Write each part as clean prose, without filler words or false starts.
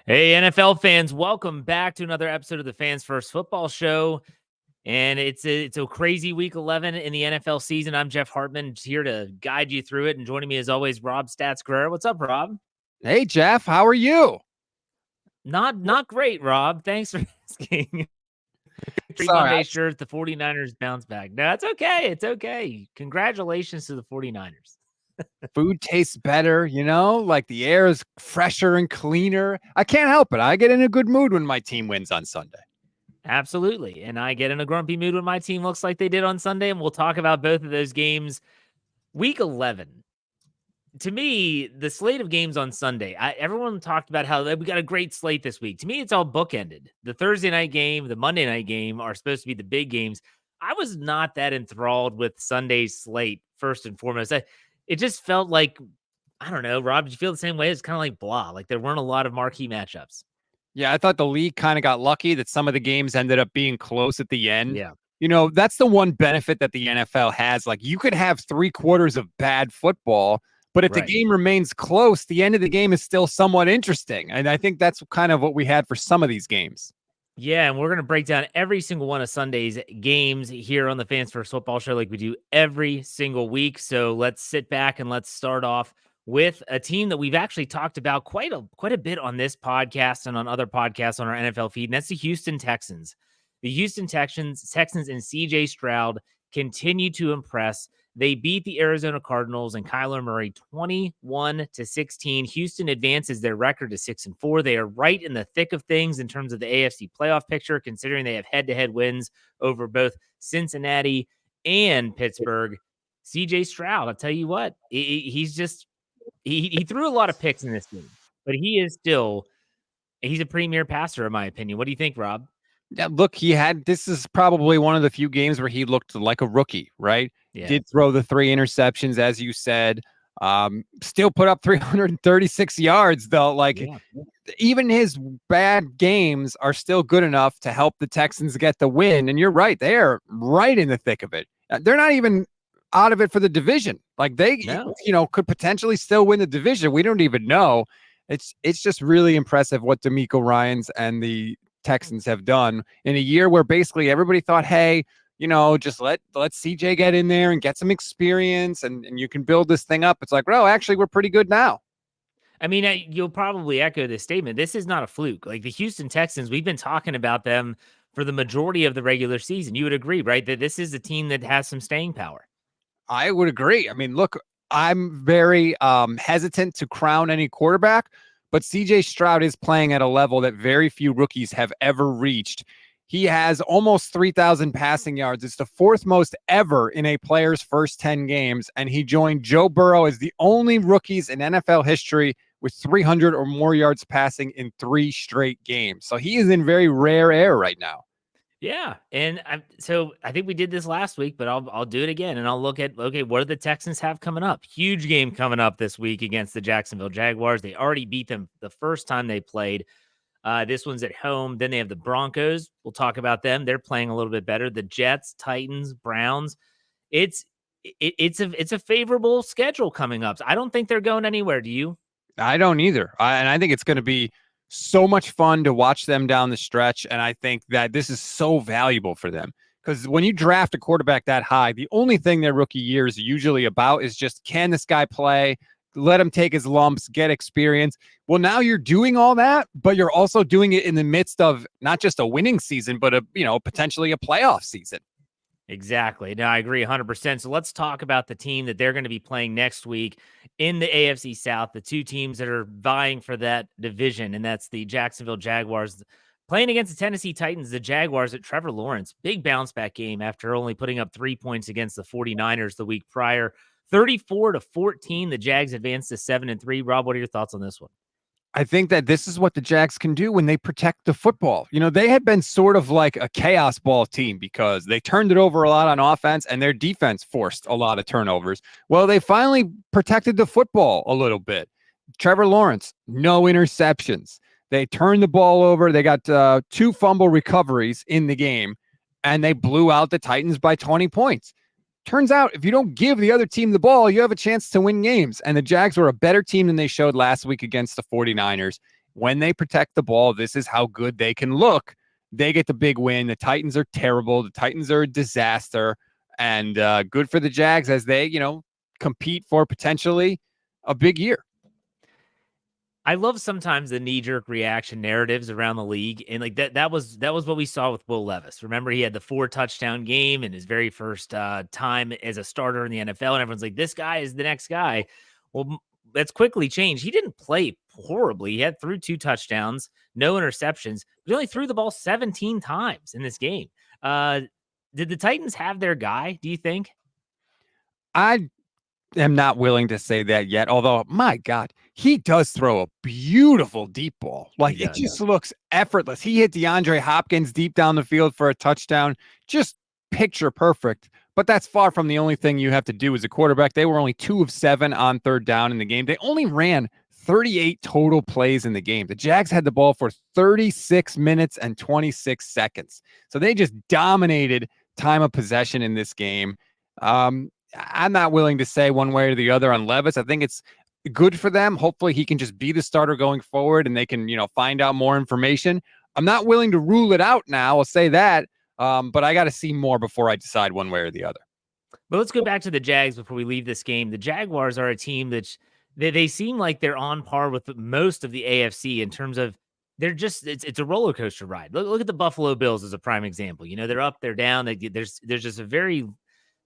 Hey, NFL fans, welcome back to another episode of the Fans First Football Show. And it's a crazy week 11 in the NFL season. I'm Jeff Hartman, here to guide you through it. And joining me as always, Rob Stats Guerrera. What's up, Rob? Hey, Jeff, how are you? Not great, Rob. Thanks for asking. Free Sorry, Monday shirt, the 49ers bounce back. No, it's okay. It's okay. Congratulations to the 49ers. food tastes better, like the air is fresher and cleaner. I can't help it. I get in a good mood when my team wins on Sunday. Absolutely. And I get in a grumpy mood when my team looks like they did on Sunday. And we'll talk about both of those games. Week 11. To me, the slate of games on Sunday, everyone talked about how we got a great slate this week. To me, it's all bookended. The Thursday night game, the Monday night game are supposed to be the big games. I was not that enthralled with Sunday's slate, first and foremost. It just felt like, I don't know, Rob, did you feel the same way? It's kind of like blah. Like there weren't a lot of marquee matchups. Yeah, I thought the league kind of got lucky that some of the games ended up being close at the end. Yeah. That's the one benefit that the NFL has. Like you could have 3 quarters of bad football, but if the game remains close, the end of the game is still somewhat interesting. And I think that's kind of what we had for some of these games. Yeah, and we're going to break down every single one of Sunday's games here on the Fans First Football Show like we do every single week. So let's sit back and let's start off with a team that we've actually talked about quite a bit on this podcast and on other podcasts on our NFL feed, and that's the Houston Texans. The Houston Texans and CJ Stroud continue to impress. They beat the Arizona Cardinals and Kyler Murray 21-16. Houston advances their record to 6-4. They are right in the thick of things in terms of the AFC playoff picture, considering they have head-to-head wins over both Cincinnati and Pittsburgh. CJ Stroud, I'll tell you what, he threw a lot of picks in this game, but he's a premier passer, in my opinion. What do you think, Rob? Yeah, look, this is probably one of the few games where he looked like a rookie, right? Yeah. Did throw the 3 interceptions, as you said. Still put up 336 yards, though. Even his bad games are still good enough to help the Texans get the win. And you're right, they are right in the thick of it. They're not even out of it for the division. Like they, could potentially still win the division. We don't even know. It's just really impressive what DeMeco Ryans and the Texans have done in a year where basically everybody thought, hey, just let CJ get in there and get some experience and you can build this thing up. It's like, well, actually, we're pretty good now. I mean, you'll probably echo this statement. This is not a fluke. Like the Houston Texans, we've been talking about them for the majority of the regular season. You would agree, right? That this is a team that has some staying power. I would agree. I mean, look, I'm very hesitant to crown any quarterback, but CJ Stroud is playing at a level that very few rookies have ever reached. He has almost 3,000 passing yards. It's the 4th most ever in a player's first 10 games. And he joined Joe Burrow as the only rookies in NFL history with 300 or more yards passing in 3 straight games. So he is in very rare air right now. Yeah. And I think we did this last week, but I'll do it again. And I'll look at, okay, what do the Texans have coming up? Huge game coming up this week against the Jacksonville Jaguars. They already beat them the first time they played. This one's at home. Then they have the Broncos. We'll talk about them. They're playing a little bit better. The Jets, Titans, Browns. It's a favorable schedule coming up. I don't think they're going anywhere. Do you? I don't either. And I think it's going to be so much fun to watch them down the stretch. And I think that this is so valuable for them because when you draft a quarterback that high, the only thing their rookie year is usually about is just, can this guy play? Let him take his lumps, get experience. Well, now you're doing all that, but you're also doing it in the midst of not just a winning season, but potentially a playoff season. Exactly. No, I agree 100%. So let's talk about the team that they're going to be playing next week in the AFC South, the 2 teams that are vying for that division, and that's the Jacksonville Jaguars playing against the Tennessee Titans. The Jaguars at Trevor Lawrence, big bounce back game after only putting up 3 points against the 49ers the week prior. 34-14, the Jags advanced to 7-3. Rob, what are your thoughts on this one? I think that this is what the Jags can do when they protect the football. They had been sort of like a chaos ball team because they turned it over a lot on offense and their defense forced a lot of turnovers. Well, they finally protected the football a little bit. Trevor Lawrence, no interceptions. They turned the ball over. They got 2 fumble recoveries in the game, and they blew out the Titans by 20 points. Turns out, if you don't give the other team the ball, you have a chance to win games. And the Jags were a better team than they showed last week against the 49ers. when they protect the ball, this is how good they can look. They get the big win. The Titans are terrible. The Titans are a disaster. And good for the Jags as they, compete for potentially a big year. I love sometimes the knee-jerk reaction narratives around the league, and like that was what we saw with Will Levis. Remember, he had the 4-touchdown game in his very first time as a starter in the NFL, and everyone's like, "This guy is the next guy." Well, that's quickly changed. He didn't play horribly. He had threw 2 touchdowns, no interceptions. He only threw the ball 17 times in this game. Did the Titans have their guy, do you think? I am not willing to say that yet, although, my God, he does throw a beautiful deep ball. Like, it just looks effortless. He hit DeAndre Hopkins deep down the field for a touchdown. Just picture perfect. But that's far from the only thing you have to do as a quarterback. They were only 2 of 7 on third down in the game. They only ran 38 total plays in the game. The Jags had the ball for 36 minutes and 26 seconds. So they just dominated time of possession in this game. I'm not willing to say one way or the other on Levis. I think it's good for them. Hopefully he can just be the starter going forward and they can, find out more information. I'm not willing to rule it out now. I'll say that. But I got to see more before I decide one way or the other. But let's go back to the Jags before we leave this game. The Jaguars are a team that they seem like they're on par with most of the AFC in terms of it's a roller coaster ride. Look at the Buffalo Bills as a prime example. They're up, they're down. There's just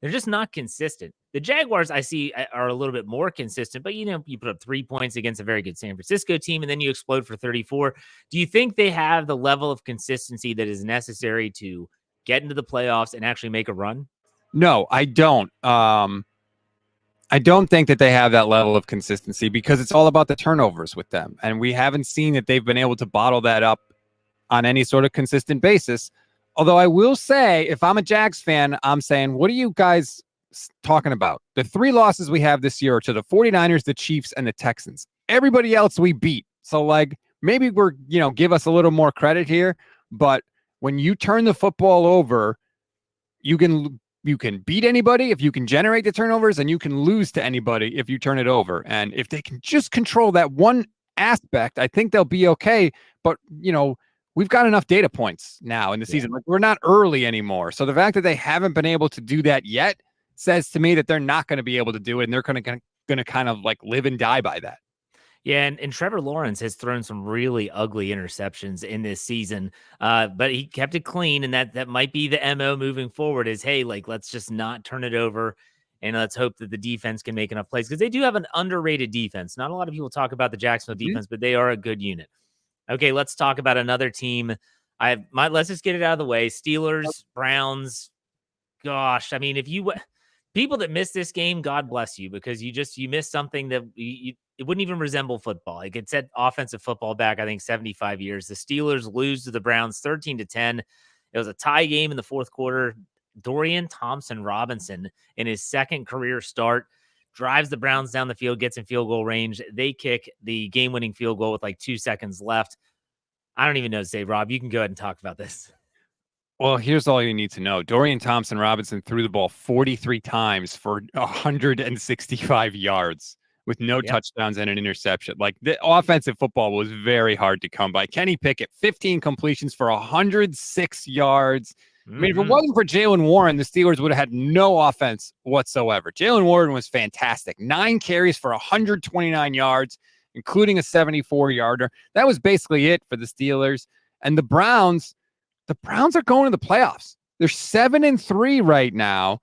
they're just not consistent. The Jaguars I see are a little bit more consistent, but you put up 3 points against a very good San Francisco team and then you explode for 34. Do you think they have the level of consistency that is necessary to get into the playoffs and actually make a run? No, I don't. I don't think that they have that level of consistency because it's all about the turnovers with them. And we haven't seen that they've been able to bottle that up on any sort of consistent basis. Although I will say, if I'm a Jags fan, I'm saying, what are you guys talking about? The 3 losses we have this year are to the 49ers, the Chiefs, and the Texans. Everybody else we beat. So, maybe we're, give us a little more credit here. But when you turn the football over, you can beat anybody if you can generate the turnovers, and you can lose to anybody if you turn it over. And if they can just control that one aspect, I think they'll be okay. But, we've got enough data points now in the season. We're not early anymore. So the fact that they haven't been able to do that yet says to me that they're not going to be able to do it, and they're going to kind of live and die by that. Yeah, and Trevor Lawrence has thrown some really ugly interceptions in this season, but he kept it clean, and that might be the MO moving forward is, hey, let's just not turn it over, and let's hope that the defense can make enough plays, because they do have an underrated defense. Not a lot of people talk about the Jacksonville defense, but they are a good unit. Okay, let's talk about another team. Let's just get it out of the way. Steelers, Browns. Gosh, I mean, people that miss this game, God bless you, because you missed something that it wouldn't even resemble football. It set offensive football back, I think, 75 years. The Steelers lose to the Browns 13-10. It was a tie game in the fourth quarter. Dorian Thompson-Robinson, in his second career start, drives the Browns down the field, gets in field goal range. They kick the game-winning field goal with 2 seconds left. I don't even know to say, Rob. You can go ahead and talk about this. Well, here's all you need to know. Dorian Thompson-Robinson threw the ball 43 times for 165 yards with no touchdowns and an interception. The offensive football was very hard to come by. Kenny Pickett, 15 completions for 106 yards. I mean, if it wasn't for Jaylen Warren, the Steelers would have had no offense whatsoever. Jaylen Warren was fantastic. 9 carries for 129 yards, including a 74-yarder. That was basically it for the Steelers. And the Browns are going to the playoffs. They're 7-3 right now.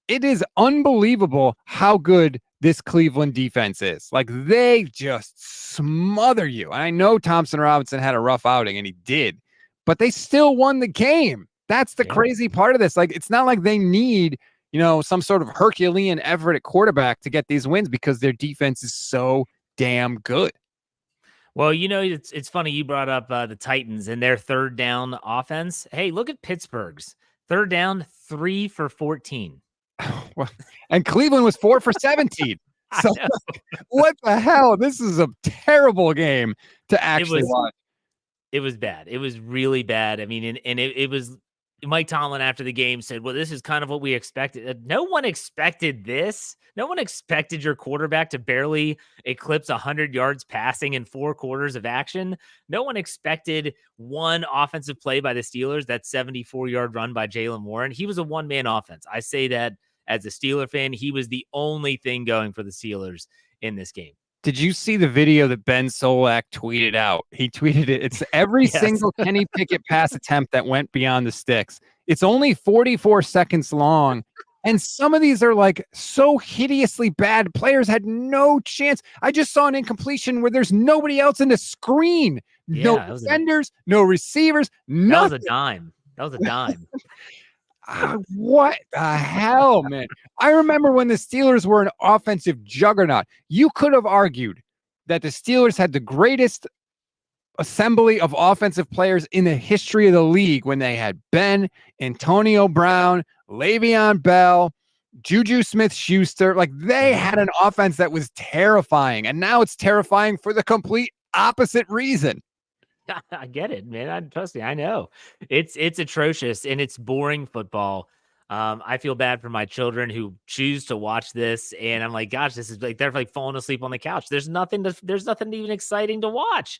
It is unbelievable how good this Cleveland defense is. They just smother you. And I know Thompson-Robinson had a rough outing, and he did, but they still won the game. That's the crazy part of this. It's not like they need, some sort of Herculean effort at quarterback to get these wins, because their defense is so damn good. Well, it's funny you brought up the Titans and their third down offense. Hey, look at Pittsburgh's third down, 3 for 14. And Cleveland was 4 for 17. So what the hell? This is a terrible game to actually watch. It was bad. It was really bad. I mean, and it was Mike Tomlin after the game said, well, this is kind of what we expected. No one expected this. No one expected your quarterback to barely eclipse 100 yards passing in 4 quarters of action. No one expected one offensive play by the Steelers, that 74-yard run by Jaylen Warren. He was a one-man offense. I say that as a Steeler fan. He was the only thing going for the Steelers in this game. Did you see the video that Ben Solak tweeted out? He tweeted it. It's every Yes. single Kenny Pickett pass attempt that went beyond the sticks. It's only 44 seconds long. And some of these are like so hideously bad. Players had no chance. I just saw an incompletion where there's nobody else in the screen. No defenders, no receivers, nothing. That was a dime. That was a dime. What the hell, man? I remember when the Steelers were an offensive juggernaut. You could have argued that the Steelers had the greatest assembly of offensive players in the history of the league when they had Ben, Antonio Brown, Le'Veon Bell, Juju Smith-Schuster. Like, they had an offense that was terrifying, and now it's terrifying for the complete opposite reason. I get it, man. Trust me, I know. It's atrocious, and it's boring football. I feel bad for my children who choose to watch this, and I'm like, gosh, this is like they're like falling asleep on the couch. There's nothing even exciting to watch.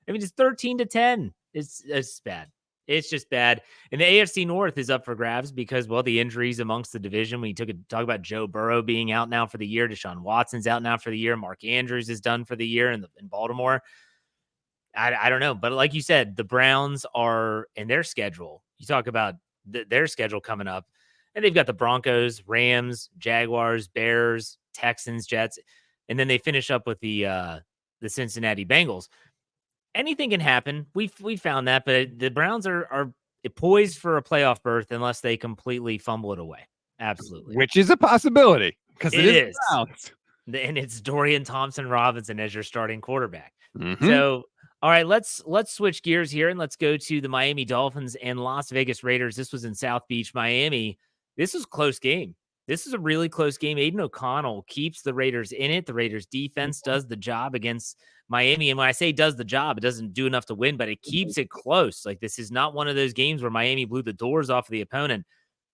I mean, it's 13-10. It's bad. It's just bad. And the AFC North is up for grabs because, well, the injuries amongst the division. When you talk about Joe Burrow being out now for the year, Deshaun Watson's out now for the year, Mark Andrews is done for the year in Baltimore. I don't know. But like you said, the Browns are in their schedule. You talk about their schedule coming up, and they've got the Broncos, Rams, Jaguars, Bears, Texans, Jets, and then they finish up with the Cincinnati Bengals. Anything can happen. We found that, but the Browns are poised for a playoff berth unless they completely fumble it away. Absolutely. Which is a possibility because it is. Browns. And it's Dorian Thompson-Robinson as your starting quarterback. Mm-hmm. So, all right, let's switch gears here and let's go to the Miami Dolphins and Las Vegas Raiders. This was in South Beach, Miami. This was a close game. This is a really close game. Aiden O'Connell keeps the Raiders in it. The Raiders defense does the job against Miami. And when I say does the job, it doesn't do enough to win, but it keeps it close. Like, this is not one of those games where Miami blew the doors off of the opponent.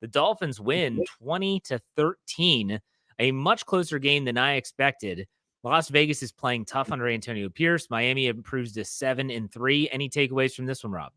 The Dolphins win 20-13, a much closer game than I expected. Las Vegas is playing tough under Antonio Pierce. Miami improves to 7-3. Any takeaways from this one, Rob?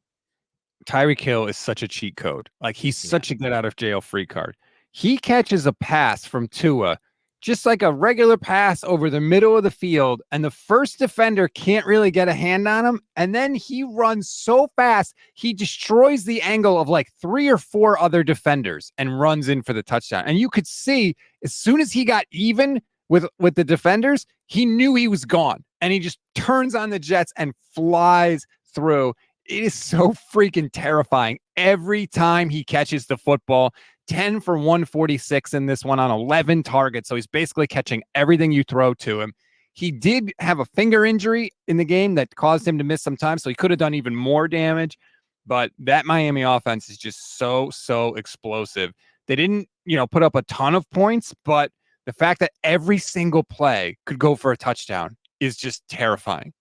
Tyreek Hill is such a cheat code. Like, he's such a get out of jail free card. He catches a pass from Tua, just like a regular pass over the middle of the field, and the first defender can't really get a hand on him. And then he runs so fast, he destroys the angle of like 3 or 4 other defenders and runs in for the touchdown. And you could see as soon as he got even with the defenders, he knew he was gone, and he just turns on the Jets and flies through. It is so freaking terrifying every time he catches the football. 10 for 146 in this one on 11 targets. So he's basically catching everything you throw to him. He did have a finger injury in the game that caused him to miss some time, so he could have done even more damage. But that Miami offense is just so explosive. They didn't, put up a ton of points, but the fact that every single play could go for a touchdown is just terrifying.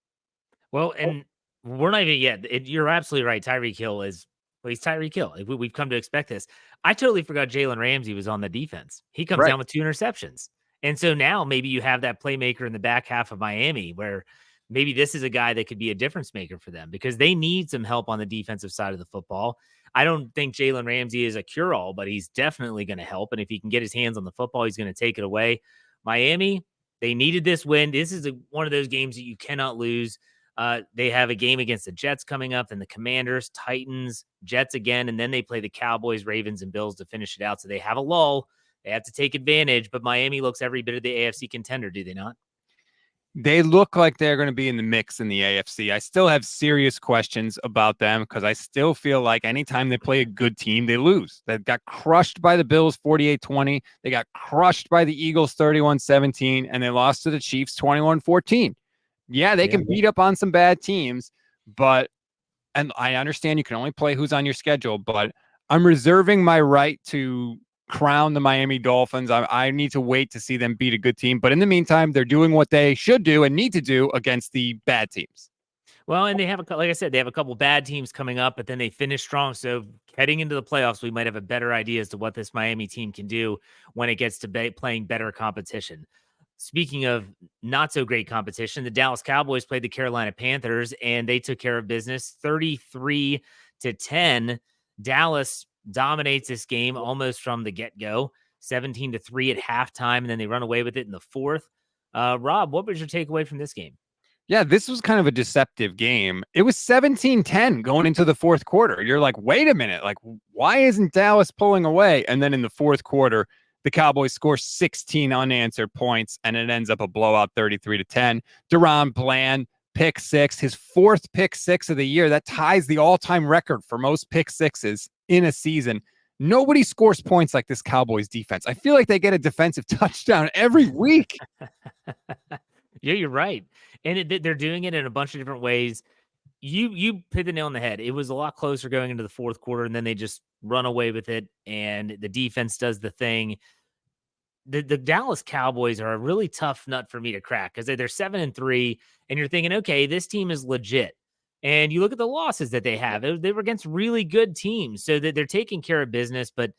Well, and we're not even yet. You're absolutely right. Tyreek Hill is, he's Tyreek Hill. We've come to expect this. I totally forgot Jalen Ramsey was on the defense. He comes down with 2 interceptions. And so now maybe you have that playmaker in the back half of Miami where maybe this is a guy that could be a difference maker for them because they need some help on the defensive side of the football. I don't think Jalen Ramsey is a cure-all, but he's definitely going to help. And if he can get his hands on the football, he's going to take it away. Miami, they needed this win. This is one of those games that you cannot lose. They have a game against the Jets coming up, then the Commanders, Titans, Jets again, and then they play the Cowboys, Ravens, and Bills to finish it out. So they have a lull. They have to take advantage, but Miami looks every bit of the AFC contender, do they not? They look like they're going to be in the mix in the AFC. I still have serious questions about them because I still feel like anytime they play a good team, they lose. They got crushed by the Bills 48-20. They got crushed by the Eagles 31-17, and they lost to the Chiefs 21-14. Yeah, they can beat up on some bad teams, and I understand you can only play who's on your schedule, but I'm reserving my right to crown the Miami Dolphins. I need to wait to see them beat a good team. But in the meantime, they're doing what they should do and need to do against the bad teams. Well, and they have like I said, they have a couple bad teams coming up, but then they finish strong. So heading into the playoffs, we might have a better idea as to what this Miami team can do when it gets to playing better competition. Speaking of not so great competition, the Dallas Cowboys played the Carolina Panthers and they took care of business 33-10. Dallas dominates this game almost from the get-go, 17-3 at halftime, and then they run away with it in the fourth. Rob, what was your takeaway from this game? Yeah, this was kind of a deceptive game. It was 17-10 going into the fourth quarter. You're like, wait a minute, like, why isn't Dallas pulling away? And then in the fourth quarter, the Cowboys score 16 unanswered points, and it ends up a blowout 33-10. Deron Bland, pick six, his fourth pick six of the year. That ties the all-time record for most pick sixes in a season. Nobody scores points like this Cowboys defense. I feel like they get a defensive touchdown every week. Yeah, you're right. And they're doing it in a bunch of different ways. You hit the nail on the head. It was a lot closer going into the fourth quarter, and then they just run away with it, and the defense does the thing. The Dallas Cowboys are a really tough nut for me to crack because they're 7-3, and you're thinking, okay, this team is legit. And you look at the losses that they have; they were against really good teams, so that they're taking care of business. But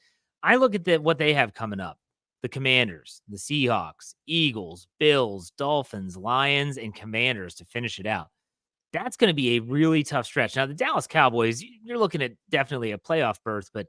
I look at what they have coming up: the Commanders, the Seahawks, Eagles, Bills, Dolphins, Lions, and Commanders to finish it out. That's going to be a really tough stretch. Now, the Dallas Cowboys, you're looking at definitely a playoff berth, but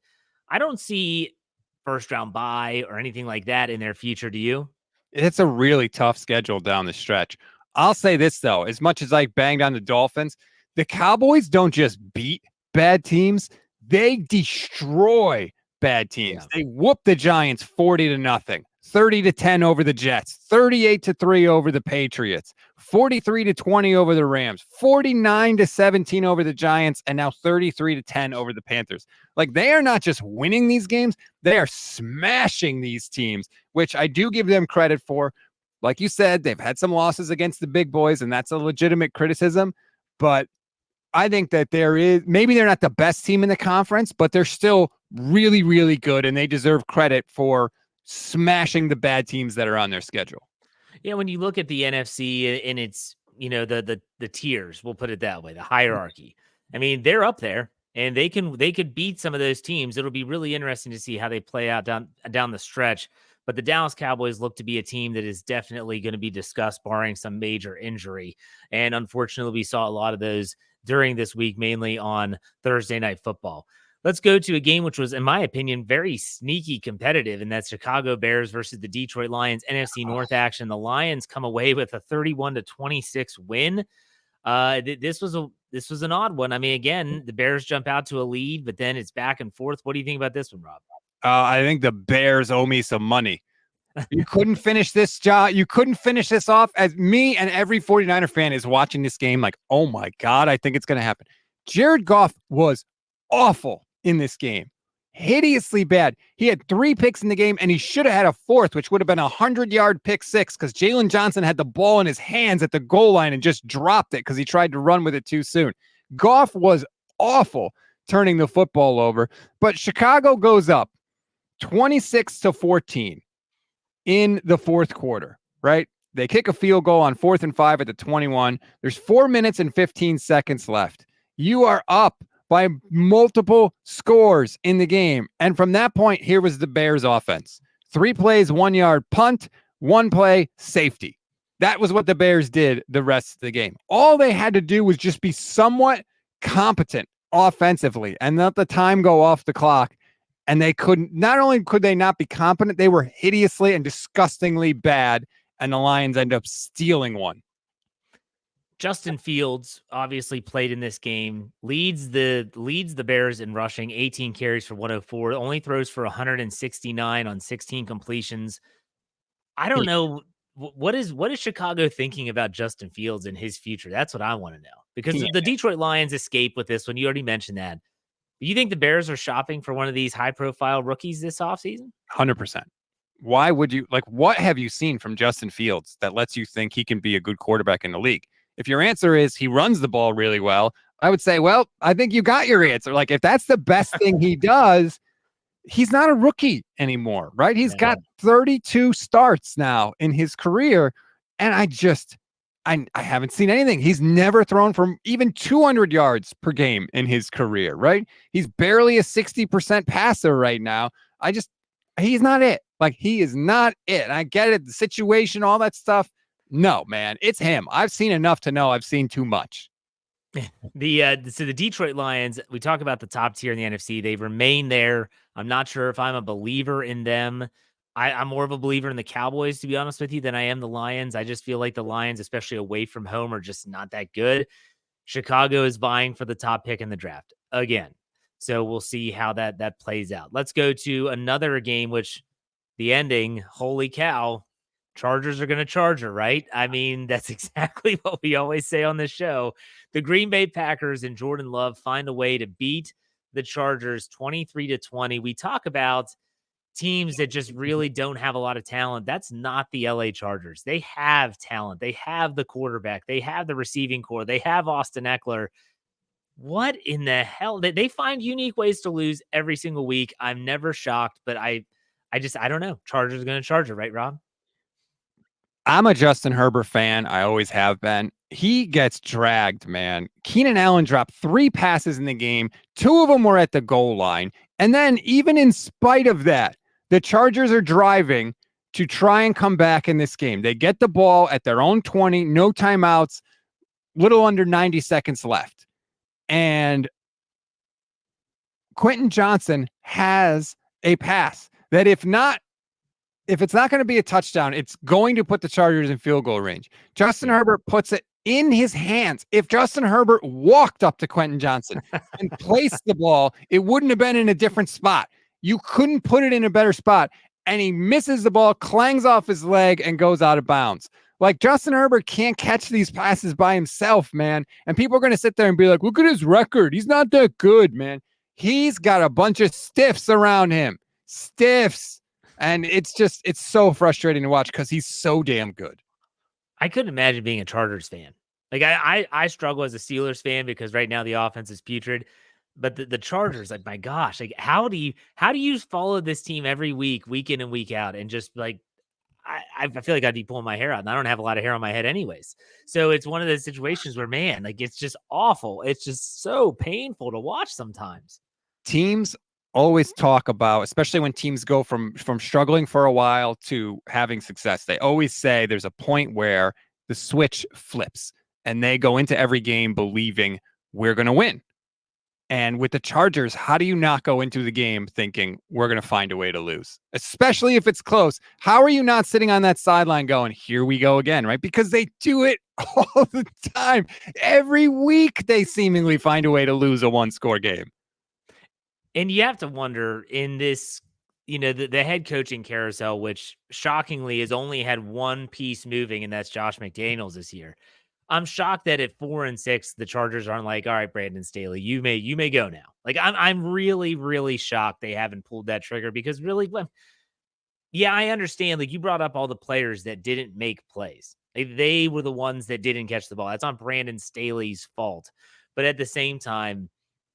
I don't see first round bye or anything like that in their future. Do you? It's a really tough schedule down the stretch. I'll say this, though, as much as I banged on the Dolphins, the Cowboys don't just beat bad teams, they destroy bad teams. Yeah. They whoop the Giants 40-0, 30-10 over the Jets, 38-3 over the Patriots, 43-20 over the Rams, 49-17 over the Giants, and now 33-10 over the Panthers. Like, they are not just winning these games, they are smashing these teams, which I do give them credit for. Like you said, they've had some losses against the big boys, and that's a legitimate criticism. But I think that maybe they're not the best team in the conference, but they're still really, really good, and they deserve credit for smashing the bad teams that are on their schedule. Yeah, when you look at the NFC and it's, the tiers, we'll put it that way, the hierarchy. I mean, they're up there and they could beat some of those teams. It'll be really interesting to see how they play out down the stretch. But the Dallas Cowboys look to be a team that is definitely going to be discussed barring some major injury. And unfortunately, we saw a lot of those during this week, mainly on Thursday Night Football. Let's go to a game which was, in my opinion, very sneaky competitive, and that's Chicago Bears versus the Detroit Lions NFC North action. The Lions come away with a 31-26 win. This was an odd one. I mean, again, the Bears jump out to a lead, but then it's back and forth. What do you think about this one, Rob? I think the Bears owe me some money. You couldn't finish this job. You couldn't finish this off. As me and every 49er fan is watching this game like, oh my God, I think it's going to happen. Jared Goff was awful in this game. Hideously bad. He had 3 picks in the game, and he should have had a 4th, which would have been a 100-yard pick 6 because Jalen Johnson had the ball in his hands at the goal line and just dropped it because he tried to run with it too soon. Goff was awful turning the football over, but Chicago goes up 26-14 in the fourth quarter, right? They kick a field goal on 4th and 5 at the 21. There's 4 minutes and 15 seconds left. You are up by multiple scores in the game. And from that point, here was the Bears offense. 3 plays, 1 yard punt, 1 play, safety. That was what the Bears did the rest of the game. All they had to do was just be somewhat competent offensively and let the time go off the clock. And they couldn't, not only could they not be competent, they were hideously and disgustingly bad. And the Lions end up stealing one. Justin Fields obviously played in this game, leads the Bears in rushing, 18 carries for 104, only throws for 169 on 16 completions. I don't know what is Chicago thinking about Justin Fields and his future. That's what I want to know, because the Detroit Lions escape with this one. You already mentioned that. Do you think the Bears are shopping for one of these high profile rookies this offseason? 100%. Why would you, like, what have you seen from Justin Fields that lets you think he can be a good quarterback in the league? If your answer is he runs the ball really well, I would say, well, I think you got your answer. Like, if that's the best thing he does, he's not a rookie anymore, right? He's got 32 starts now in his career. And I haven't seen anything. He's never thrown from even 200 yards per game in his career, right? He's barely a 60% passer right now. He's not it. Like, he is not it. And I get it, the situation, all that stuff. No, man, it's him. I've seen enough to know I've seen too much. The Detroit Lions, we talk about the top tier in the NFC. They remain there. I'm not sure if I'm a believer in them. I'm more of a believer in the Cowboys, to be honest with you, than I am the Lions. I just feel like the Lions, especially away from home, are just not that good. Chicago is vying for the top pick in the draft again. So we'll see how that plays out. Let's go to another game, which the ending, holy cow, Chargers are going to Charger, right? I mean, that's exactly what we always say on this show. The Green Bay Packers and Jordan Love find a way to beat the Chargers 23-20. We talk about teams that just really don't have a lot of talent. That's not the LA Chargers. They have talent. They have the quarterback. They have the receiving core. They have Austin Eckler. What in the hell? They find unique ways to lose every single week. I'm never shocked, but I don't know. Chargers are going to Charger, right, Rob? I'm a Justin Herbert fan. I always have been. He gets dragged, man. Keenan Allen dropped 3 passes in the game. 2 of them were at the goal line. And then, even in spite of that, the Chargers are driving to try and come back in this game. They get the ball at their own 20, no timeouts, little under 90 seconds left. And Quentin Johnson has a pass that if it's not going to be a touchdown, it's going to put the Chargers in field goal range. Justin Herbert puts it in his hands. If Justin Herbert walked up to Quentin Johnson and placed the ball, it wouldn't have been in a different spot. You couldn't put it in a better spot. And he misses the ball, clangs off his leg, and goes out of bounds. Like, Justin Herbert can't catch these passes by himself, man. And people are going to sit there and be like, look at his record. He's not that good, man. He's got a bunch of stiffs around him. Stiffs. And it's so frustrating to watch because he's so damn good. I couldn't imagine being a Chargers fan. Like, I struggle as a Steelers fan because right now the offense is putrid. But the Chargers, like, my gosh, like, how do you follow this team every week in and week out, and just like, I feel like I'd be pulling my hair out, and I don't have a lot of hair on my head anyways. So it's one of those situations where, man, like, it's just awful. It's just so painful to watch sometimes. Teams always talk about, especially when teams go from struggling for a while to having success, they always say there's a point where the switch flips and they go into every game believing we're going to win. And with the Chargers, how do you not go into the game thinking we're going to find a way to lose, especially if it's close? How are you not sitting on that sideline going, here we go again, right? Because they do it all the time. Every week, they seemingly find a way to lose a one-score game. And you have to wonder in this, the head coaching carousel, which shockingly has only had one piece moving, and that's Josh McDaniels this year. I'm shocked that at 4-6, the Chargers aren't like, all right, Brandon Staley, you may go now. Like, I'm really, really shocked they haven't pulled that trigger, because really, yeah, I understand. Like, you brought up all the players that didn't make plays. They were the ones that didn't catch the ball. That's not Brandon Staley's fault. But at the same time,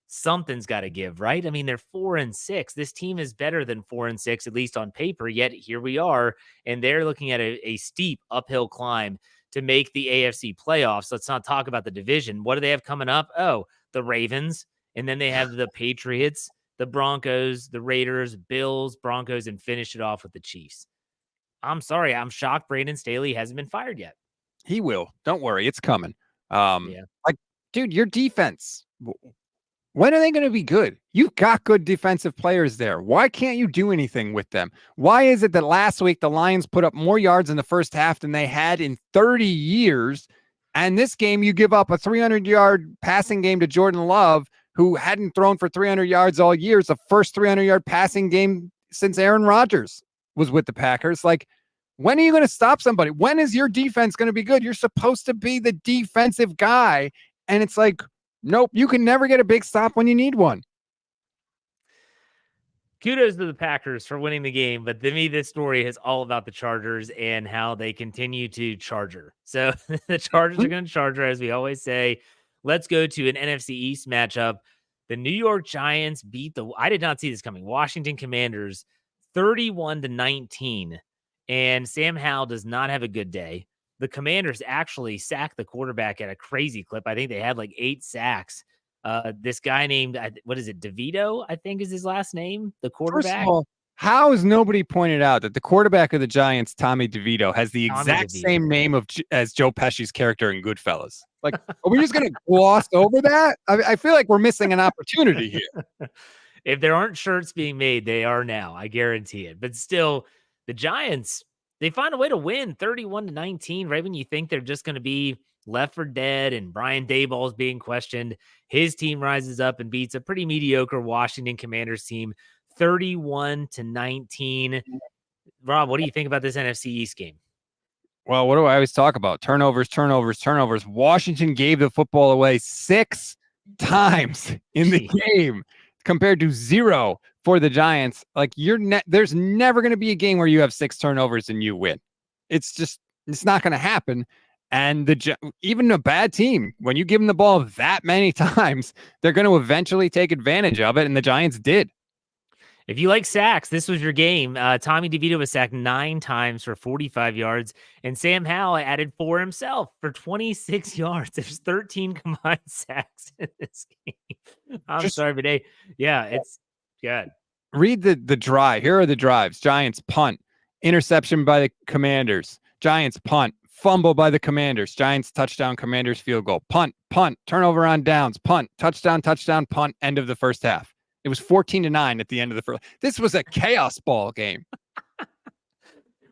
something's got to give, right? I mean, they're 4-6. This team is better than 4-6, at least on paper. Yet here we are, and they're looking at a steep uphill climb to make the AFC playoffs. Let's not talk about the division. What do they have coming up? Oh, the Ravens, and then they have the Patriots, the Broncos, the Raiders, Bills, Broncos, and finish it off with the Chiefs. I'm sorry. I'm shocked Brandon Staley hasn't been fired yet. He will. Don't worry. It's coming. Yeah. Like, dude, your defense, when are they going to be good? You've got good defensive players there. Why can't you do anything with them? Why is it that last week the Lions put up more yards in the first half than they had in 30 years? And this game, you give up a 300-yard passing game to Jordan Love, who hadn't thrown for 300 yards all year. It's the first 300-yard passing game since Aaron Rodgers was with the Packers. Like, when are you going to stop somebody? When is your defense going to be good? You're supposed to be the defensive guy. And it's like, nope, you can never get a big stop when you need one. Kudos to the Packers for winning the game, but to me, this story is all about the Chargers and how they continue to charger. So the Chargers are going to charger, as we always say. Let's go to an NFC East matchup. The New York Giants beat I did not see this coming, Washington Commanders 31-19. And Sam Howell does not have a good day. the Commanders actually sacked the quarterback at a crazy clip. I think they had like 8 sacks. This guy named, what is it, DeVito, I think is his last name, the First of quarterback. all, how has nobody pointed out that the quarterback of the Giants, Tommy DeVito, has the Tommy exact DeVito. same name as Joe Pesci's character in Goodfellas? Like, are we just going to gloss over that? I feel like we're missing an opportunity here. If there aren't shirts being made, they are now. I guarantee it. But still, the Giants, they find a way to win 31-19, right when you think they're just going to be left for dead and Brian Daboll is being questioned. His team rises up and beats a pretty mediocre Washington Commanders team 31-19. Rob, what do you think about this NFC East game? Well, what do I always talk about? Turnovers. Washington gave the football away 6 times in the game compared to 0 for the Giants. Like, there's never going to be a game where you have 6 turnovers and you win. It's not going to happen. And even a bad team, when you give them the ball that many times, they're going to eventually take advantage of it. And the Giants did. If you like sacks, this was your game. Tommy DeVito was sacked 9 times for 45 yards, and Sam Howell added 4 himself for 26 yards. There's 13 combined sacks in this game. I'm sorry, but it's good. Read the drive. Here are the drives. Giants punt, interception by the Commanders. Giants punt, fumble by the Commanders. Giants touchdown, Commanders field goal. Punt, turnover on downs, punt, touchdown, punt, end of the first half. It was 14-9 at the end of the first. This was a chaos ball game.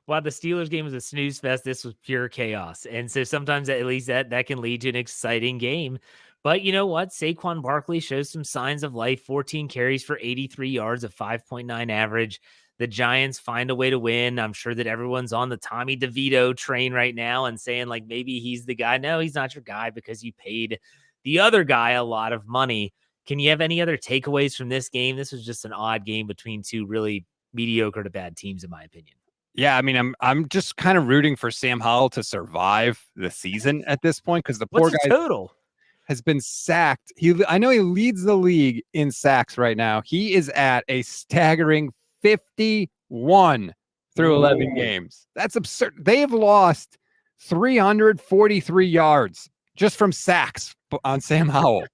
While the Steelers game was a snooze fest, this was pure chaos. And so sometimes at least that can lead to an exciting game. But you know what? Saquon Barkley shows some signs of life. 14 carries for 83 yards, a 5.9 average. The Giants find a way to win. I'm sure that everyone's on the Tommy DeVito train right now and saying like maybe he's the guy. No, he's not your guy because you paid the other guy a lot of money. Can you have any other takeaways from this game? This was just an odd game between two really mediocre to bad teams, in my opinion. Yeah, I mean, I'm just kind of rooting for Sam Howell to survive the season at this point because the poor guy total has been sacked. I know he leads the league in sacks right now. He is at a staggering 51 through 11 games. That's absurd. They have lost 343 yards just from sacks on Sam Howell.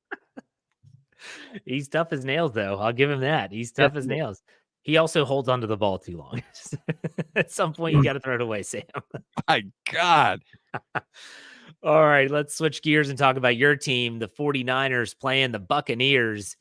He's tough as nails, though. I'll give him that. He's tough as nails. He also holds onto the ball too long. At some point, you got to throw it away, Sam. My God. All right, let's switch gears and talk about your team, the 49ers playing the Buccaneers.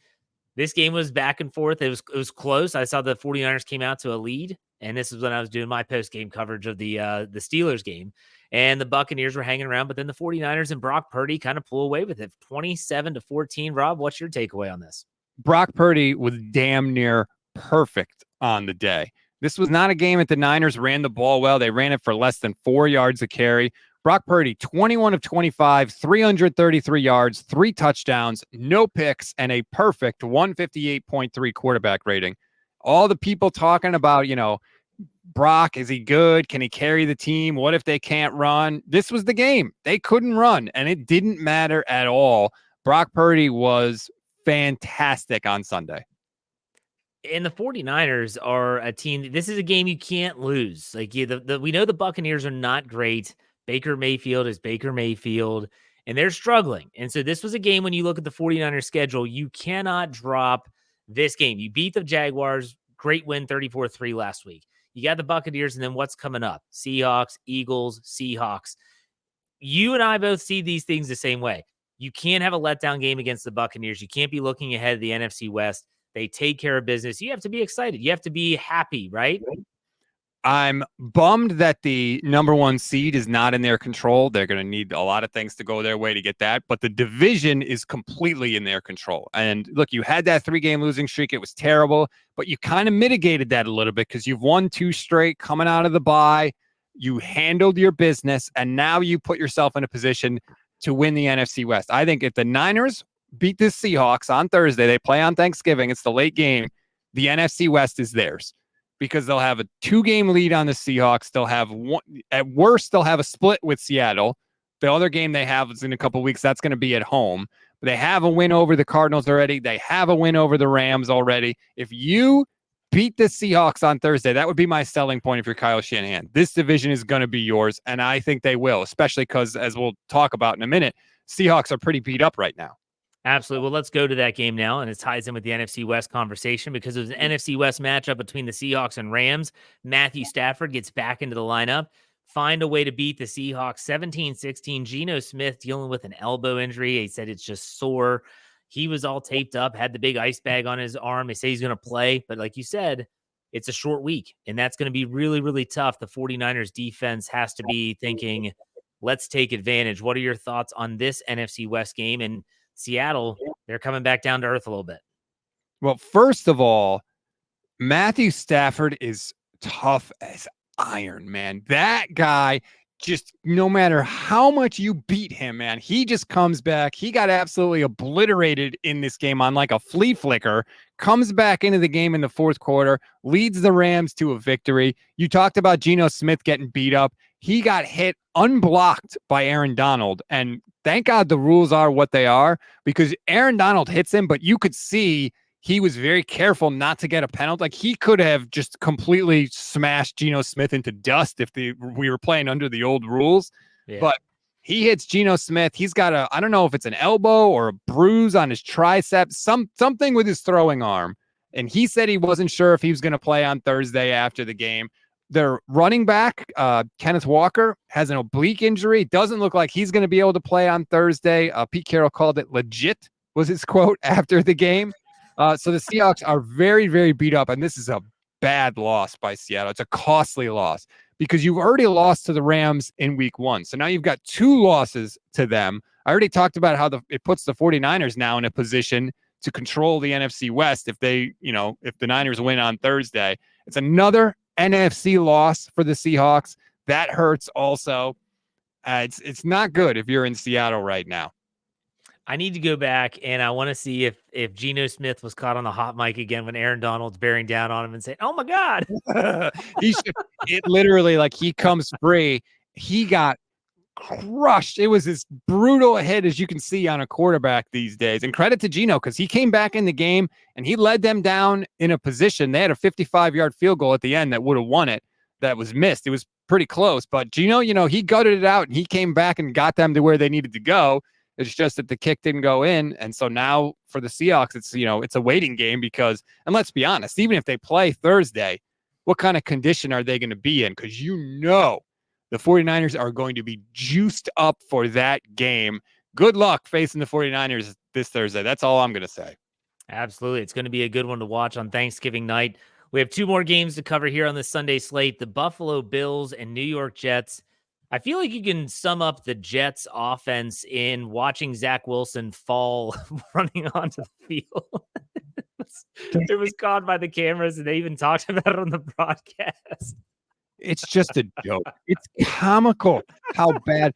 This game was back and forth. It was close. I saw the 49ers came out to a lead, and this is when I was doing my post-game coverage of the Steelers game. And the Buccaneers were hanging around, but then the 49ers and Brock Purdy kind of pull away with it, 27-14. Rob, what's your takeaway on this? Brock Purdy was damn near perfect on the day. This was not a game that the Niners ran the ball well. They ran it for less than 4 yards a carry. Brock Purdy, 21 of 25, 333 yards, 3 touchdowns, no picks, and a perfect 158.3 quarterback rating. All the people talking about, Brock, is he good? Can he carry the team? What if they can't run? This was the game. They couldn't run, and it didn't matter at all. Brock Purdy was fantastic on Sunday. And the 49ers are a team. This is a game you can't lose. Like we know the Buccaneers are not great. Baker Mayfield is Baker Mayfield, and they're struggling. And so this was a game when you look at the 49ers schedule, you cannot drop this game. You beat the Jaguars, great win 34-3 last week. You got the Buccaneers, and then what's coming up? Seahawks, Eagles, Seahawks. You and I both see these things the same way. You can't have a letdown game against the Buccaneers. You can't be looking ahead of the NFC West. They take care of business. You have to be excited. You have to be happy, right? I'm bummed that the number 1 seed is not in their control. They're going to need a lot of things to go their way to get that, but the division is completely in their control. And look, you had that 3-game losing streak. It was terrible, but you kind of mitigated that a little bit because you've won 2 straight coming out of the bye. You handled your business, and now you put yourself in a position to win the NFC West. I think if the Niners beat the Seahawks on Thursday, they play on Thanksgiving, it's the late game, the NFC West is theirs. Because they'll have a 2-game lead on the Seahawks. They'll have one, at worst, they'll have a split with Seattle. The other game they have is in a couple of weeks. That's going to be at home. But they have a win over the Cardinals already. They have a win over the Rams already. If you beat the Seahawks on Thursday. That would be my selling point if you're Kyle Shanahan. This division is going to be yours, and I think they will, especially because, as we'll talk about in a minute, Seahawks are pretty beat up right now. Absolutely. Well, let's go to that game now, and it ties in with the NFC West conversation because it was an NFC West matchup between the Seahawks and Rams. Matthew Stafford gets back into the lineup, find a way to beat the Seahawks 17-16. Geno Smith dealing with an elbow injury. He said it's just sore. He was all taped up, had the big ice bag on his arm. They say he's going to play, but like you said, it's a short week, and that's going to be really, really tough. The 49ers defense has to be thinking, let's take advantage. What are your thoughts on this NFC West game? And Seattle, they're coming back down to earth a little bit. Well, first of all, Matthew Stafford is tough as iron, man. That guy, just no matter how much you beat him, man, he just comes back. He got absolutely obliterated in this game on like a flea flicker, comes back into the game in the fourth quarter, leads the Rams to a victory. You talked about Geno Smith getting beat up. He got hit unblocked by Aaron Donald, and thank God the rules are what they are, because Aaron Donald hits him, but you could see he was very careful not to get a penalty. Like, he could have just completely smashed Geno Smith into dust if we were playing under the old rules. Yeah. But he hits Geno Smith. He's got I don't know if it's an elbow or a bruise on his tricep, something with his throwing arm. And he said he wasn't sure if he was going to play on Thursday after the game. Their running back, Kenneth Walker, has an oblique injury. Doesn't look like he's going to be able to play on Thursday. Pete Carroll called it legit, was his quote after the game. So the Seahawks are very, very beat up, and this is a bad loss by Seattle. It's a costly loss because you've already lost to the Rams in week 1. So now you've got 2 losses to them. I already talked about how it puts the 49ers now in a position to control the NFC West if the Niners win on Thursday. It's another NFC loss for the Seahawks. That hurts also. It's not good if you're in Seattle right now. I need to go back and I want to see if Geno Smith was caught on the hot mic again when Aaron Donald's bearing down on him and saying, "Oh my God." He should, it literally, like, he comes free. He got crushed. It was as brutal a hit as you can see on a quarterback these days. And credit to Geno, because he came back in the game and he led them down in a position. They had a 55-yard field goal at the end that would have won it. That was missed. It was pretty close. But Geno, he gutted it out and he came back and got them to where they needed to go. It's just that the kick didn't go in. And so now for the Seahawks, it's a waiting game because, and let's be honest, even if they play Thursday, what kind of condition are they going to be in? Because the 49ers are going to be juiced up for that game. Good luck facing the 49ers this Thursday. That's all I'm going to say. Absolutely. It's going to be a good one to watch on Thanksgiving night. We have 2 more games to cover here on the Sunday slate, the Buffalo Bills and New York Jets. I feel like you can sum up the Jets offense in watching Zach Wilson fall running onto the field. It was caught by the cameras, and they even talked about it on the broadcast. It's just a joke. It's comical how bad.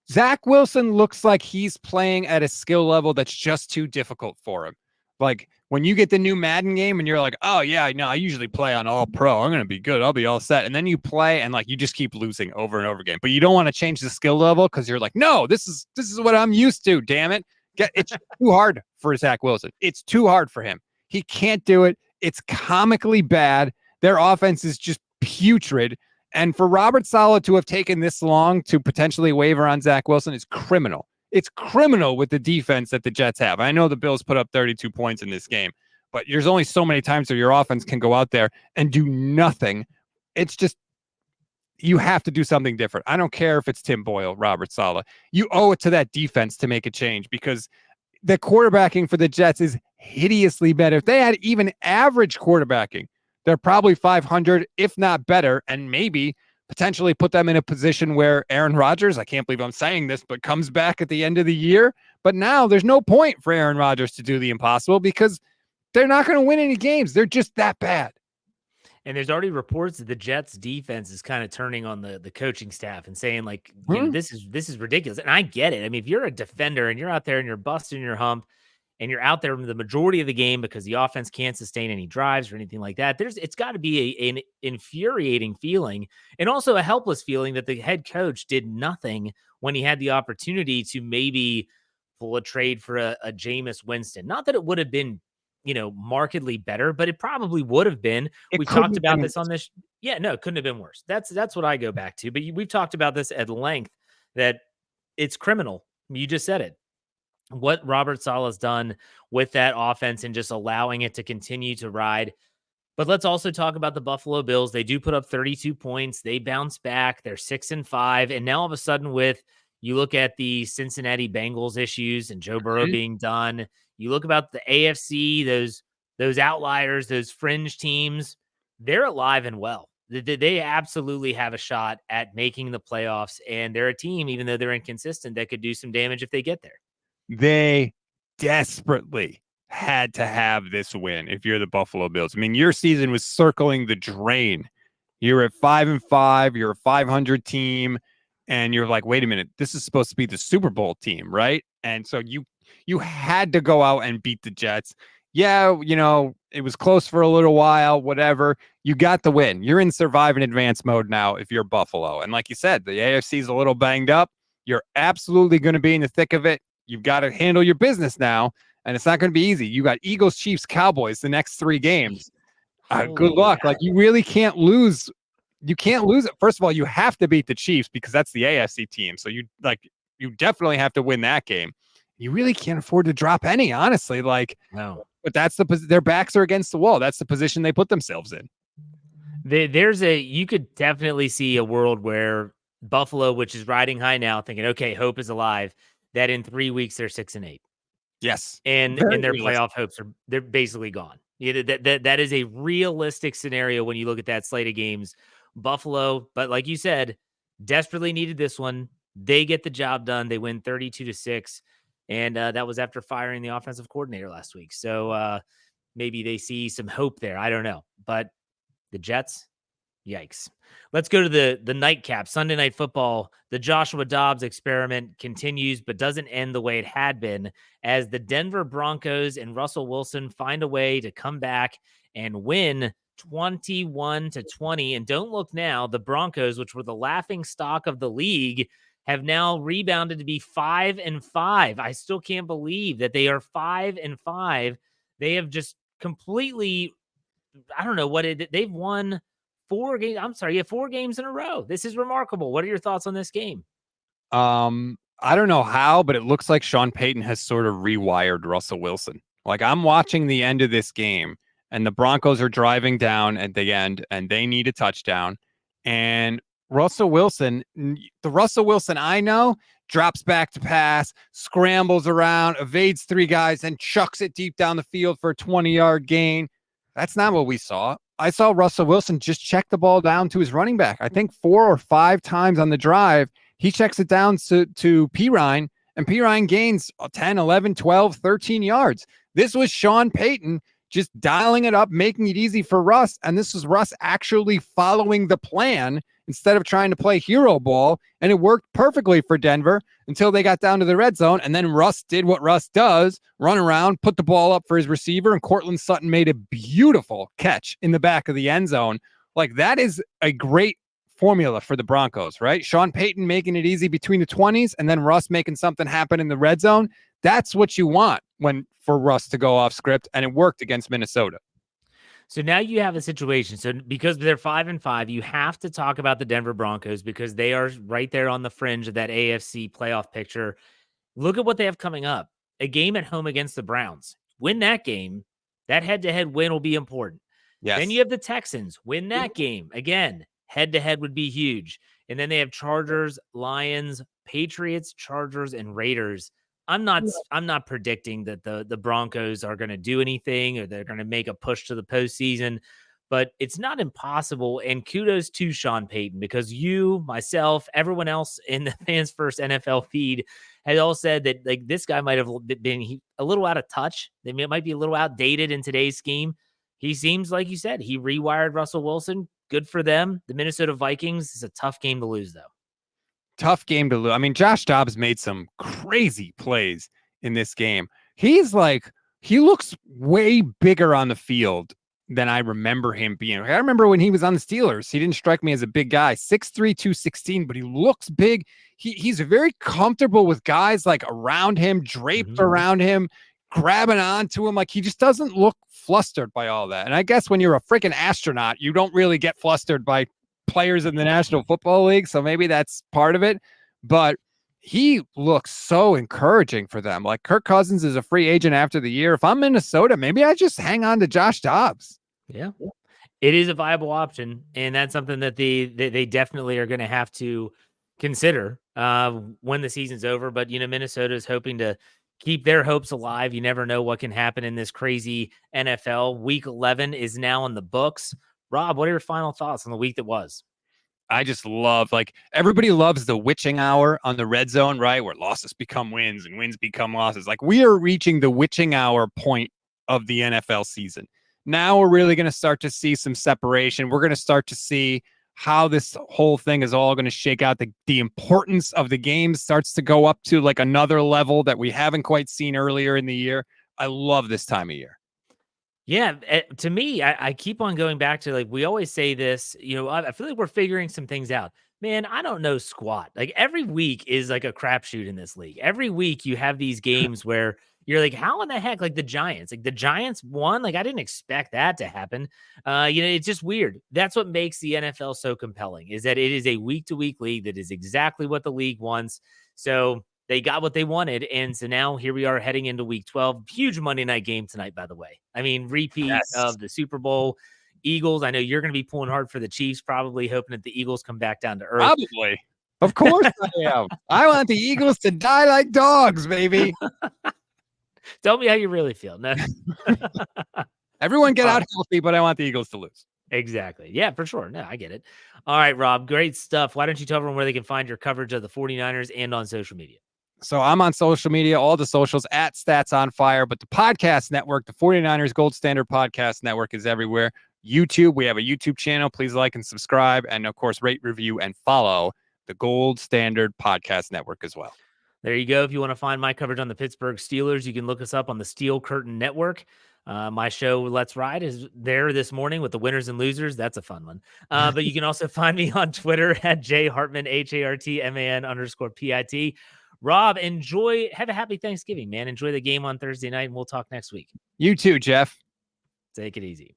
Zach Wilson looks like he's playing at a skill level that's just too difficult for him. Like, when you get the new Madden game and you're like, oh, yeah, no, I usually play on all pro. I'm going to be good. I'll be all set. And then you play and like you just keep losing over and over again. But you don't want to change the skill level because you're like, no, this is what I'm used to. Damn it. It's too hard for Zach Wilson. It's too hard for him. He can't do it. It's comically bad. Their offense is just putrid. And for Robert Saleh to have taken this long to potentially waiver on Zach Wilson is criminal. It's criminal with the defense that the Jets have. I know the Bills put up 32 points in this game, but there's only so many times where your offense can go out there and do nothing. It's just, you have to do something different. I don't care if it's Tim Boyle, Robert Saleh. You owe it to that defense to make a change because the quarterbacking for the Jets is hideously better. If they had even average quarterbacking, they're probably 500, if not better, and maybe potentially put them in a position where Aaron Rodgers, I can't believe I'm saying this, but comes back at the end of the year. But now there's no point for Aaron Rodgers to do the impossible because they're not going to win any games. They're just that bad. And there's already reports that the Jets defense is kind of turning on the coaching staff and saying like, this is ridiculous. And I get it. I mean, if you're a defender and you're out there and you're busting your hump and you're out there the majority of the game because the offense can't sustain any drives or anything like that, it's got to be an infuriating feeling and also a helpless feeling that the head coach did nothing when he had the opportunity to maybe pull a trade for a Jameis Winston. Not that it would have been, markedly better, but it probably would have been. We've talked about this on this. Yeah, no, it couldn't have been worse. That's what I go back to. But we've talked about this at length, that it's criminal. You just said it. What Robert Saleh's done with that offense and just allowing it to continue to ride. But let's also talk about the Buffalo Bills. They do put up 32 points. They bounce back. They're 6-5. And now all of a sudden, you look at the Cincinnati Bengals issues and Joe Burrow being done. You look about the AFC, those outliers, those fringe teams, they're alive and well. They absolutely have a shot at making the playoffs. And they're a team, even though they're inconsistent, that could do some damage if they get there. They desperately had to have this win if you're the Buffalo Bills. I mean, your season was circling the drain. You're at 5-5, you're a 500 team, and you're like, wait a minute, this is supposed to be the Super Bowl team, right? And so you had to go out and beat the Jets. Yeah, it was close for a little while, whatever. You got the win. You're in survive and advance mode now if you're Buffalo. And like you said, the AFC is a little banged up. You're absolutely going to be in the thick of it. You've got to handle your business now, and it's not going to be easy. You got Eagles, Chiefs, Cowboys the next 3 games. Good luck. Like, you really can't lose. You can't lose it. First of all, you have to beat the Chiefs because that's the AFC team. So you definitely have to win that game. You really can't afford to drop any, honestly. No. But that's their backs are against the wall. That's the position they put themselves in. You could definitely see a world where Buffalo, which is riding high now, thinking, okay, hope is alive, that in 3 weeks they're 6-8. Yes. And their playoff hopes they're basically gone. That is a realistic scenario when you look at that slate of games. Buffalo, but like you said, desperately needed this one. They get the job done. They win 32-6. And that was after firing the offensive coordinator last week. So maybe they see some hope there. I don't know. But the Jets, yikes. Let's go to the nightcap. Sunday Night Football. The Joshua Dobbs experiment continues, but doesn't end the way it had been, as the Denver Broncos and Russell Wilson find a way to come back and win 21-20. And don't look now, the Broncos, which were the laughing stock of the league, have now rebounded to be 5-5. I still can't believe that they are 5-5. They have just completely, I don't know they've won 4 games. I'm sorry, 4 games in a row. This is remarkable. What are your thoughts on this game? I don't know how, but it looks like Sean Payton has sort of rewired Russell Wilson. Like, I'm watching the end of this game, and the Broncos are driving down at the end, and they need a touchdown. And Russell Wilson, the Russell Wilson I know, drops back to pass, scrambles around, evades 3 guys, and chucks it deep down the field for a 20-yard gain. That's not what we saw. I saw Russell Wilson just check the ball down to his running back. I think 4 or 5 times on the drive, he checks it down to Pirine, and Pirine gains 10, 11, 12, 13 yards. This was Sean Payton just dialing it up, making it easy for Russ, and this was Russ actually following the plan instead of trying to play hero ball, and it worked perfectly for Denver until they got down to the red zone, and then Russ did what Russ does, run around, put the ball up for his receiver, and Cortland Sutton made a beautiful catch in the back of the end zone. Like, that is a great formula for the Broncos, right? Sean Payton making it easy between the 20s, and then Russ making something happen in the red zone. That's what you want for Russ to go off script, and it worked against Minnesota. So now you have a situation. So because they're 5-5, you have to talk about the Denver Broncos because they are right there on the fringe of that AFC playoff picture. Look at what they have coming up. A game at home against the Browns. Win that game. That head-to-head win will be important. Yes. Then you have the Texans. Win that game. Again, head-to-head would be huge. And then they have Chargers, Lions, Patriots, Chargers, and Raiders. I'm not predicting that the Broncos are going to do anything or they're going to make a push to the postseason, but it's not impossible. And kudos to Sean Payton, because you, myself, everyone else in the Fans First NFL feed had all said that, like, this guy might have been a little out of touch. They might be a little outdated in today's scheme. He seems, like you said, he rewired Russell Wilson. Good for them. The Minnesota Vikings is a tough game to lose, though. Tough game to lose. I mean, Josh Dobbs made some crazy plays in this game. He looks way bigger on the field than I remember him being. I remember when he was on the Steelers, he didn't strike me as a big guy, 6'3", 216, but he looks big. He's very comfortable with guys like around him, draped around him. grabbing onto him. Like, he just doesn't look flustered by all that. And I guess when you're a freaking astronaut, you don't really get flustered by players in the National Football League. So maybe that's part of it. But he looks so encouraging for them. Like, Kirk Cousins is a free agent after the year. If I'm Minnesota, maybe I just hang on to Josh Dobbs. Yeah. It is a viable option, and that's something that they definitely are going to have to consider when the season's over. But, Minnesota is hoping to keep their hopes alive. You never know what can happen in this crazy NFL. Week 11 is now in the books. Rob, what are your final thoughts on the week that was? I just love, like, everybody loves the witching hour on the red zone, right? Where losses become wins and wins become losses. Like, we are reaching the witching hour point of the NFL season. Now we're really going to start to see some separation. We're going to start to see how this whole thing is all going to shake out. The importance of the game starts to go up to like another level that we haven't quite seen earlier in the year. I love this time of year. Yeah, to me, I keep on going back to, like, we always say this, I feel like we're figuring some things out. Man, I don't know squat. Like, every week is like a crapshoot in this league. Every week you have these games where you're like, how in the heck? Like the Giants won. Like, I didn't expect that to happen. It's just weird. That's what makes the NFL so compelling, is that it is a week to week league that is exactly what the league wants. So they got what they wanted. And so now here we are heading into week 12. Huge Monday night game tonight, by the way. I mean, repeat of the Super Bowl. Eagles. I know you're going to be pulling hard for the Chiefs, probably hoping that the Eagles come back down to earth. Probably. Of course I am. I want the Eagles to die like dogs, baby. Tell me how you really feel. No. Everyone get out healthy, but I want the Eagles to lose. Exactly. Yeah, for sure. No, I get it. All right, Rob, great stuff. Why don't you tell everyone where they can find your coverage of the 49ers and on social media? So I'm on social media, all the socials at Stats on Fire, but the podcast network, the 49ers Gold Standard Podcast Network, is everywhere. YouTube, we have a YouTube channel. Please like and subscribe. And of course, rate, review, and follow the Gold Standard Podcast Network as well. There you go. If you want to find my coverage on the Pittsburgh Steelers, you can look us up on the Steel Curtain Network. My show, Let's Ride, is there this morning with the winners and losers. That's a fun one. But you can also find me on Twitter at J Hartman, HARTMAN_PIT. Rob, have a happy Thanksgiving, man. Enjoy the game on Thursday night, and we'll talk next week. You too, Jeff. Take it easy.